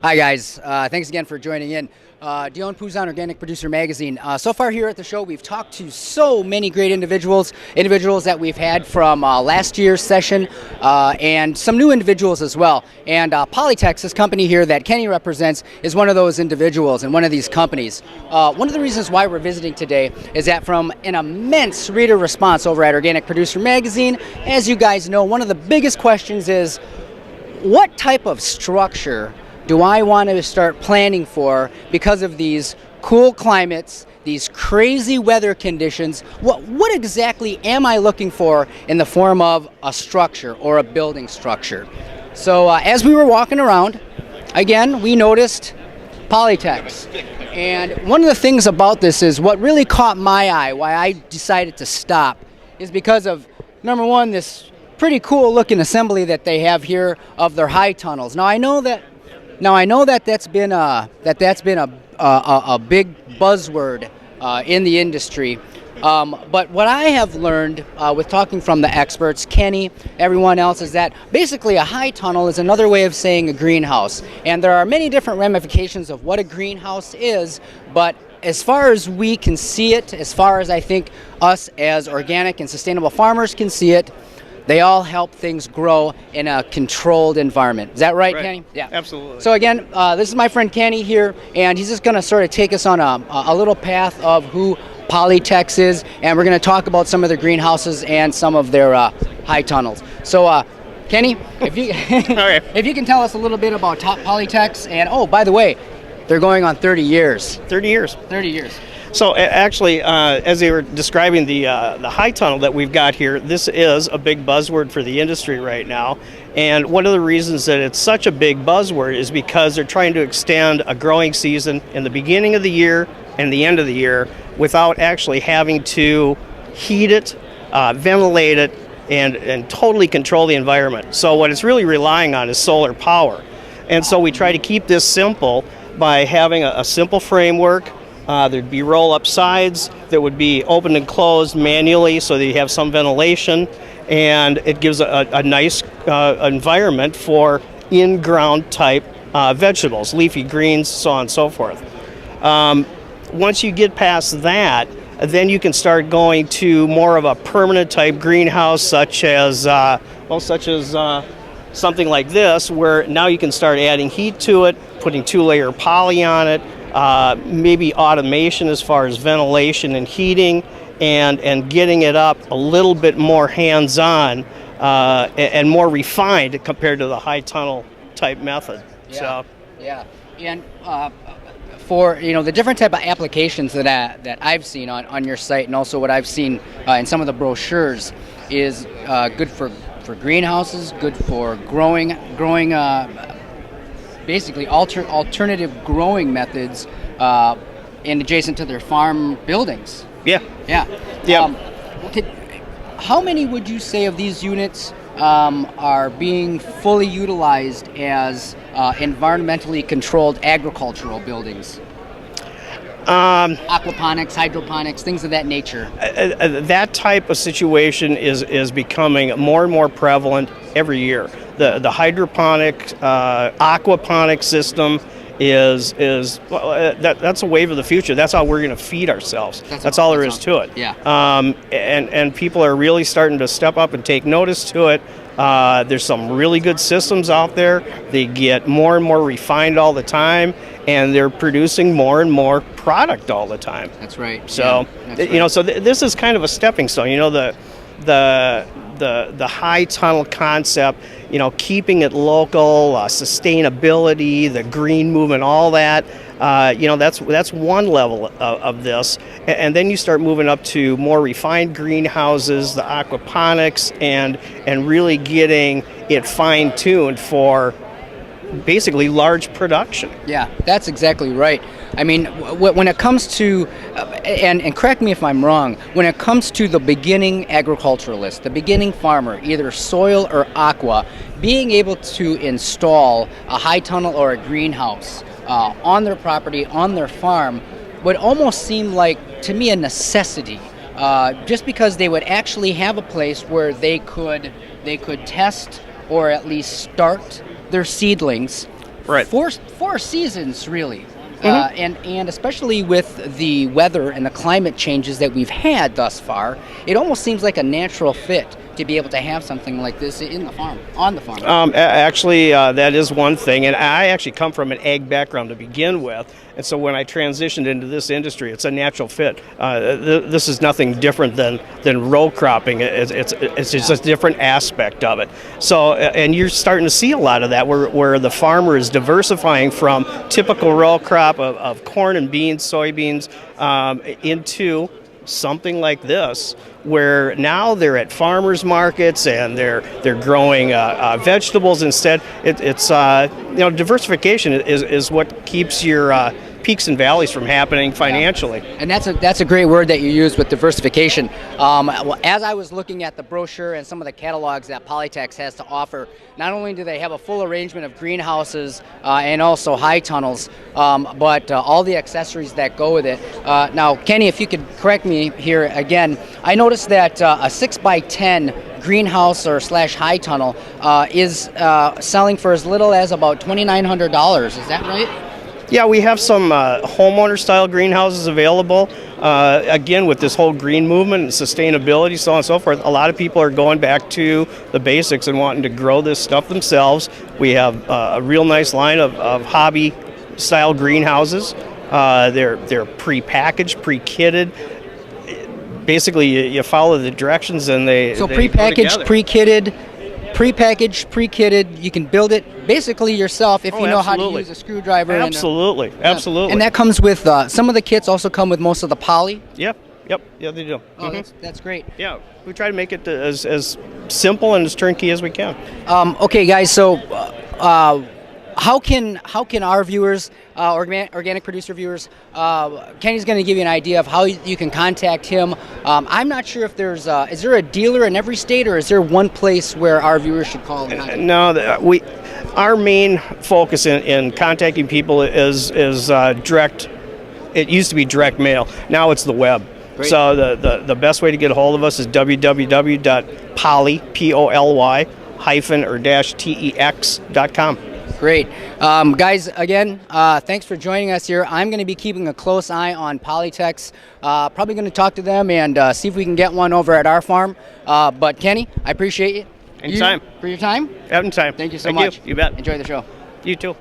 Hi guys, thanks again for joining in. Dion, Puzon, Organic Producer Magazine. So far here at the show, we've talked to so many great individuals that we've had from last year's session, and some new individuals as well. And Poly-Tex, this company here that Kenny represents, is one of those individuals and one of these companies. One of the reasons why we're visiting today is that from an immense reader response over at Organic Producer Magazine, as you guys know, one of the biggest questions is, what type of structure do I want to start planning for because of these cool climates, these crazy weather conditions? What exactly am I looking for in the form of a structure or a building structure? So as we were walking around, again, we noticed Poly-Tex. And one of the things about this is what really caught my eye, why I decided to stop, is because of, number one, this pretty cool looking assembly that they have here of their high tunnels. Now I know that that's been a big buzzword in the industry. But what I have learned with talking from the experts, Kenny, everyone else, is that basically a high tunnel is another way of saying a greenhouse. And there are many different ramifications of what a greenhouse is, but as far as we can see it, as far as I think us as organic and sustainable farmers can see it, they all help things grow in a controlled environment. Is that right, Kenny? Yeah, absolutely. So again, this is my friend Kenny here, and he's just going to sort of take us on a little path of who Poly-Tex is, and we're going to talk about some of their greenhouses and some of their high tunnels. So Kenny, if you if you can tell us a little bit about Poly-Tex, and oh, by the way, they're going on 30 years. 30 years. 30 years. So actually, as they were describing the high tunnel that we've got here, this is a big buzzword for the industry right now. And one of the reasons that it's such a big buzzword is because they're trying to extend a growing season in the beginning of the year and the end of the year without actually having to heat it, ventilate it, and totally control the environment. So what it's really relying on is solar power. And so we try to keep this simple by having a simple framework. There'd be roll-up sides that would be opened and closed manually so that you have some ventilation, and it gives a nice environment for in-ground type vegetables, leafy greens, so on and so forth. Once you get past that, then you can start going to more of a permanent type greenhouse, such as something like this, where now you can start adding heat to it, putting 2-layer poly on it, maybe automation as far as ventilation and heating, and getting it up a little bit more hands-on and more refined compared to the high tunnel type method. Yeah. And for the different type of applications that I've seen on your site, and also what I've seen in some of the brochures, is good for greenhouses, good for growing basically alternative growing methods and adjacent to their farm buildings. Yeah. How many would you say of these units are being fully utilized as environmentally controlled agricultural buildings? Aquaponics, hydroponics, things of that nature. That type of situation is becoming more and more prevalent every year. The hydroponic, aquaponic system is that's a wave of the future. That's how we're going to feed ourselves. That's all there is to it. Yeah. And people are really starting to step up and take notice to it. There's some really good systems out there. They get more and more refined all the time, and they're producing more and more product all the time. That's right. So so this is kind of a stepping stone. The high tunnel concept, keeping it local, sustainability, the green movement, all that. That's one level of this, and then you start moving up to more refined greenhouses, the aquaponics, and really getting it fine-tuned for basically large production. Yeah, that's exactly right. I mean, when it comes to, and correct me if I'm wrong, when it comes to the beginning agriculturalist, the beginning farmer, either soil or aqua, being able to install a high tunnel or a greenhouse on their property, on their farm, would almost seem like, to me, a necessity. Just because they would actually have a place where they could test or at least start their seedlings Right. four seasons really. And especially with the weather and the climate changes that we've had thus far, it almost seems like a natural fit to be able to have something like this on the farm. Actually, that is one thing, and I actually come from an ag background to begin with, and so when I transitioned into this industry, it's a natural fit. This is nothing different than row cropping. It's just a different aspect of it. So, and you're starting to see a lot of that, where the farmer is diversifying from typical row crop of corn and beans, soybeans, into something like this, where now they're at farmers markets and they're growing vegetables instead. It's diversification is what keeps your peaks and valleys from happening financially. And that's a great word that you used with diversification. As I was looking at the brochure and some of the catalogs that Poly-Tex has to offer, not only do they have a full arrangement of greenhouses and also high tunnels, but all the accessories that go with it. Now, Kenny, if you could correct me here again, I noticed that a 6x10 greenhouse or / high tunnel is selling for as little as about $2,900. Is that right? Yeah, we have some homeowner-style greenhouses available. Again, with this whole green movement and sustainability, so on and so forth, a lot of people are going back to the basics and wanting to grow this stuff themselves. We have a real nice line of hobby-style greenhouses. They're pre-packaged, pre-kitted. Basically, you follow the directions and they pre-packaged, pre-kitted. Pre-packaged, pre-kitted, you can build it basically yourself if you know how to use a screwdriver. Absolutely, absolutely. And that comes with, some of the kits also come with most of the poly? Yep, yeah, they do. Oh, that's great. Yeah, we try to make it as simple and as turnkey as we can. Okay, guys, so how can our viewers, organic producer viewers, Kenny's going to give you an idea of how you can contact him. I'm not sure if is there a dealer in every state, or is there one place where our viewers should call? No, our main focus in contacting people is direct. It used to be direct mail. Now it's the web. Great. So the best way to get a hold of us is www.poly-tex.com. Great. Guys, again, thanks for joining us here. I'm going to be keeping a close eye on Poly-Tex. Probably going to talk to them and see if we can get one over at our farm. But Kenny, I appreciate you. Anytime. For your time. Anytime. Thank you so much. You bet. Enjoy the show. You too.